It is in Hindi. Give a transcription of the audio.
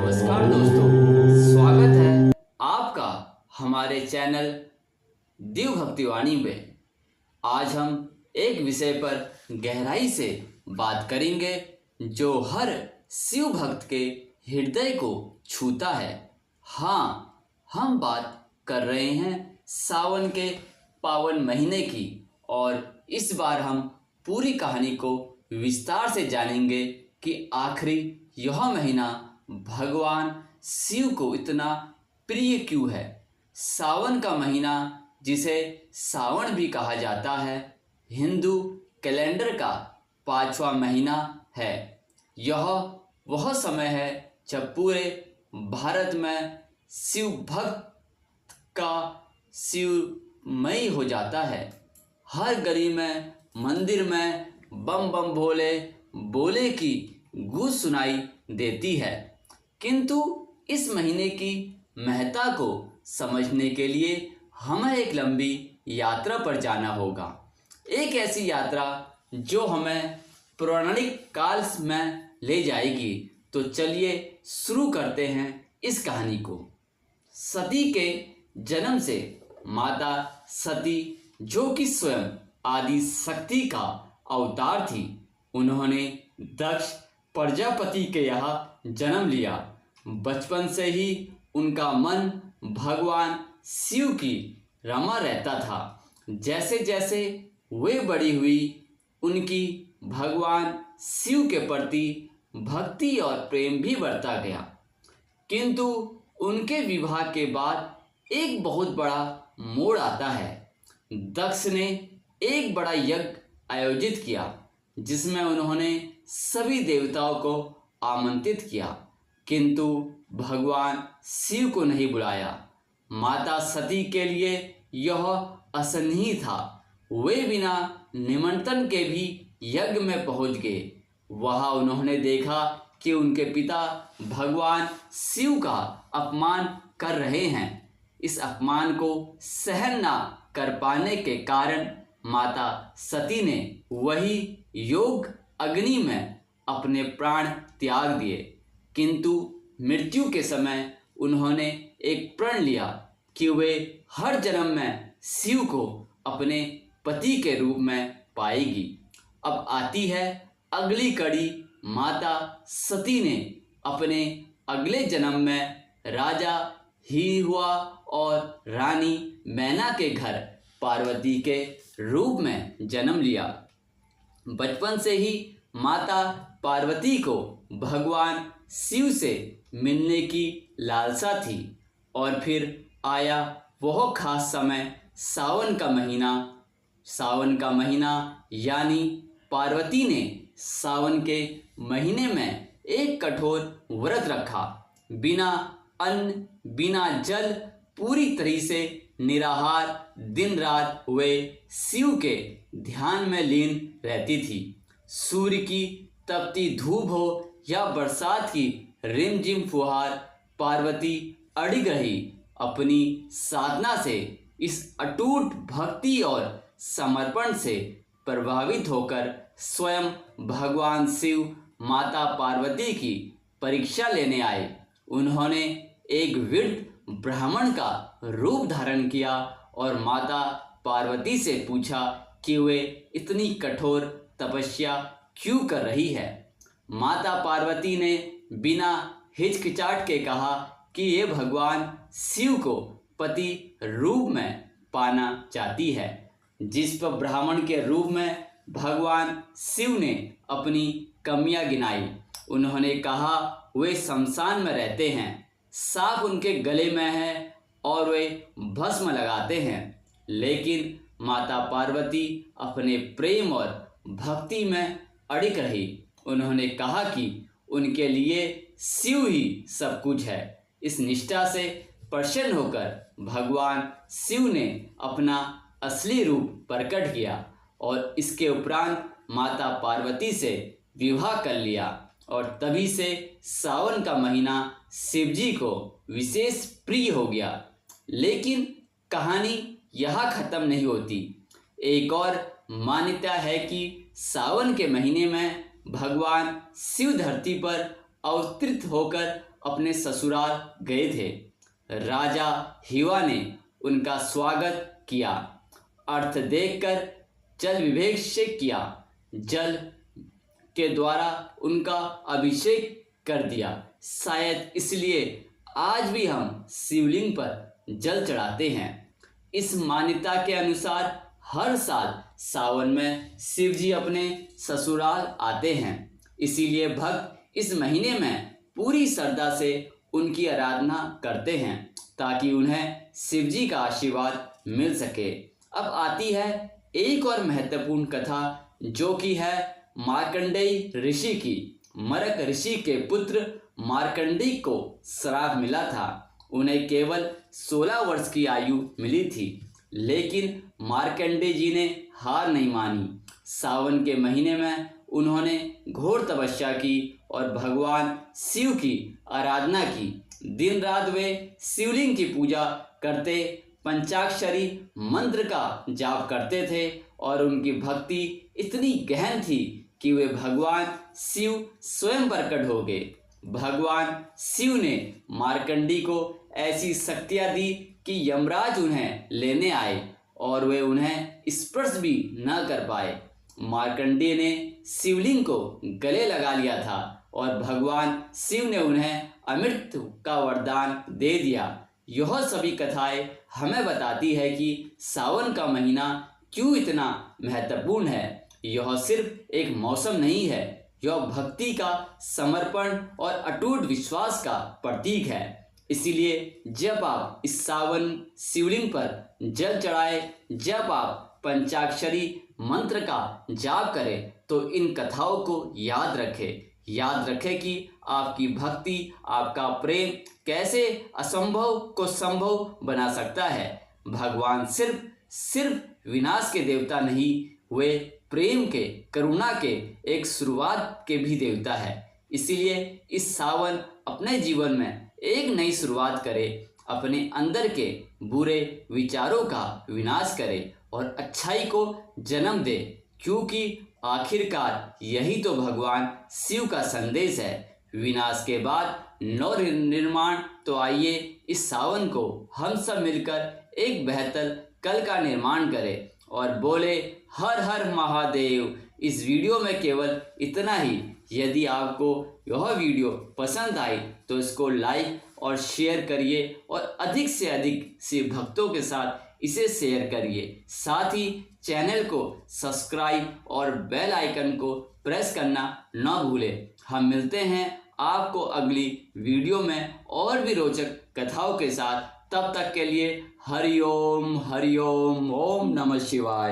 नमस्कार दोस्तों, स्वागत है आपका हमारे चैनल दिव्य भक्तिवाणी में। आज हम एक विषय पर गहराई से बात करेंगे जो हर शिव भक्त के हृदय को छूता है। हाँ, हम बात कर रहे हैं सावन के पावन महीने की, और इस बार हम पूरी कहानी को विस्तार से जानेंगे कि आखिर यह महीना भगवान शिव को इतना प्रिय क्यों है। सावन का महीना, जिसे सावन भी कहा जाता है, हिंदू कैलेंडर का 5वां महीना है। यह वह समय है जब पूरे भारत में शिव भक्त का शिवमय हो जाता है। हर गली में, मंदिर में बम बम भोले बोले की गूंज सुनाई देती है। किंतु इस महीने की महत्ता को समझने के लिए हमें एक लंबी यात्रा पर जाना होगा। एक ऐसी यात्रा जो हमें पौराणिक काल में ले जाएगी। तो चलिए शुरू करते हैं इस कहानी को। सती के जन्म से माता सती, जो कि स्वयं आदि शक्ति का अवतार थी, उन्होंने दक्ष प्रजापति के यहाँ जन्म लिया। बचपन से ही उनका मन भगवान शिव की रमा रहता था। जैसे जैसे वे बड़ी हुई, उनकी भगवान शिव के प्रति भक्ति और प्रेम भी बढ़ता गया। किंतु उनके विवाह के बाद एक बहुत बड़ा मोड़ आता है। दक्ष ने एक बड़ा यज्ञ आयोजित किया, जिसमें उन्होंने सभी देवताओं को आमंत्रित किया, किंतु भगवान शिव को नहीं बुलाया। माता सती के लिए यह असहनीय था। वे बिना निमंत्रण के भी यज्ञ में पहुंच गए। वहां उन्होंने देखा कि उनके पिता भगवान शिव का अपमान कर रहे हैं। इस अपमान को सहन न कर पाने के कारण माता सती ने वही योग अग्नि में अपने प्राण त्याग दिए। किंतु मृत्यु के समय उन्होंने एक प्रण लिया कि वे हर जन्म में शिव को अपने पति के रूप में पाएगी। अब आती है अगली कड़ी। माता सती ने अपने अगले जन्म में राजा हिहुआ और रानी मैना के घर पार्वती के रूप में जन्म लिया। बचपन से ही माता पार्वती को भगवान शिव से मिलने की लालसा थी। और फिर आया वह खास समय, सावन का महीना। सावन का महीना यानी पार्वती ने सावन के महीने में एक कठोर व्रत रखा। बिना अन्न, बिना जल, पूरी तरह से निराहार दिन रात वे शिव के ध्यान में लीन रहती थी। सूर्य की तपती धूप हो या बरसात की रिमझिम फुहार, पार्वती अड़िग रही। अपनी साधना से, इस अटूट भक्ति और समर्पण से प्रभावित होकर स्वयं भगवान शिव माता पार्वती की परीक्षा लेने आए। उन्होंने एक वृद्ध ब्राह्मण का रूप धारण किया और माता पार्वती से पूछा कि वे इतनी कठोर तपस्या क्यों कर रही है। माता पार्वती ने बिना हिचकिचाहट के कहा कि ये भगवान शिव को पति रूप में पाना चाहती है। जिस पर ब्राह्मण के रूप में भगवान शिव ने अपनी कमियां गिनाई। उन्होंने कहा वे शमशान में रहते हैं, सांप उनके गले में है और वे भस्म लगाते हैं। लेकिन माता पार्वती अपने प्रेम और भक्ति में अड़िग रही। उन्होंने कहा कि उनके लिए शिव ही सब कुछ है। इस निष्ठा से प्रसन्न होकर भगवान शिव ने अपना असली रूप प्रकट किया और इसके उपरांत माता पार्वती से विवाह कर लिया। और तभी से सावन का महीना शिवजी को विशेष प्रिय हो गया। लेकिन कहानी यहाँ खत्म नहीं होती। एक और मान्यता है कि सावन के महीने में भगवान शिव धरती पर अवतरित होकर अपने ससुराल गए थे। राजा हिवा ने उनका स्वागत किया, अर्थ देखकर जल विभिषेक किया, जल के द्वारा उनका अभिषेक कर दिया। शायद इसलिए आज भी हम शिवलिंग पर जल चढ़ाते हैं। इस मान्यता के अनुसार हर साल सावन में शिव जी अपने ससुराल आते हैं, इसीलिए भक्त इस महीने में पूरी श्रद्धा से उनकी आराधना करते हैं ताकि उन्हें शिव जी का आशीर्वाद मिल सके। अब आती है एक और महत्वपूर्ण कथा, जो कि है मार्कंडेय ऋषि की। मरक ऋषि के पुत्र मार्कंडेय को श्राप मिला था। उन्हें केवल 16 वर्ष की आयु मिली थी, लेकिन मार्कंडेय जी ने हार नहीं मानी। सावन के महीने में उन्होंने घोर तपस्या की और भगवान शिव की आराधना की। दिन रात वे शिवलिंग की पूजा करते, पंचाक्षरी मंत्र का जाप करते थे और उनकी भक्ति इतनी गहन थी कि वे भगवान शिव स्वयं प्रकट हो गए। भगवान शिव ने मार्कंडेय को ऐसी शक्तियां दी कि यमराज उन्हें लेने आए और वे उन्हें स्पर्श भी न कर पाए। मार्कंडेय ने शिवलिंग को गले लगा लिया था और भगवान शिव ने उन्हें अमृत का वरदान दे दिया। यह सभी कथाएं हमें बताती है कि सावन का महीना क्यों इतना महत्वपूर्ण है। यह सिर्फ एक मौसम नहीं है, यह भक्ति का, समर्पण और अटूट विश्वास का प्रतीक है। इसीलिए जब आप इस सावन शिवलिंग पर जल चढ़ाए, जब आप पंचाक्षरी मंत्र का जाप करें, तो इन कथाओं को याद रखें कि आपकी भक्ति, आपका प्रेम कैसे असंभव को संभव बना सकता है। भगवान सिर्फ विनाश के देवता नहीं, वे प्रेम के, करुणा के, एक शुरुआत के भी देवता है। इसीलिए इस सावन अपने जीवन में एक नई शुरुआत करें, अपने अंदर के बुरे विचारों का विनाश करें और अच्छाई को जन्म दे, क्योंकि आखिरकार यही तो भगवान शिव का संदेश है। विनाश के बाद नव निर्माण। तो आइए इस सावन को हम सब मिलकर एक बेहतर कल का निर्माण करें और बोले हर हर महादेव। इस वीडियो में केवल इतना ही। यदि आपको यह वीडियो पसंद आई तो इसको लाइक और शेयर करिए और अधिक से अधिक शिव भक्तों के साथ इसे शेयर करिए। साथ ही चैनल को सब्सक्राइब और बेल आइकन को प्रेस करना न भूलें। हम मिलते हैं आपको अगली वीडियो में और भी रोचक कथाओं के साथ। तब तक के लिए हरि ओम, ओम नमः शिवाय।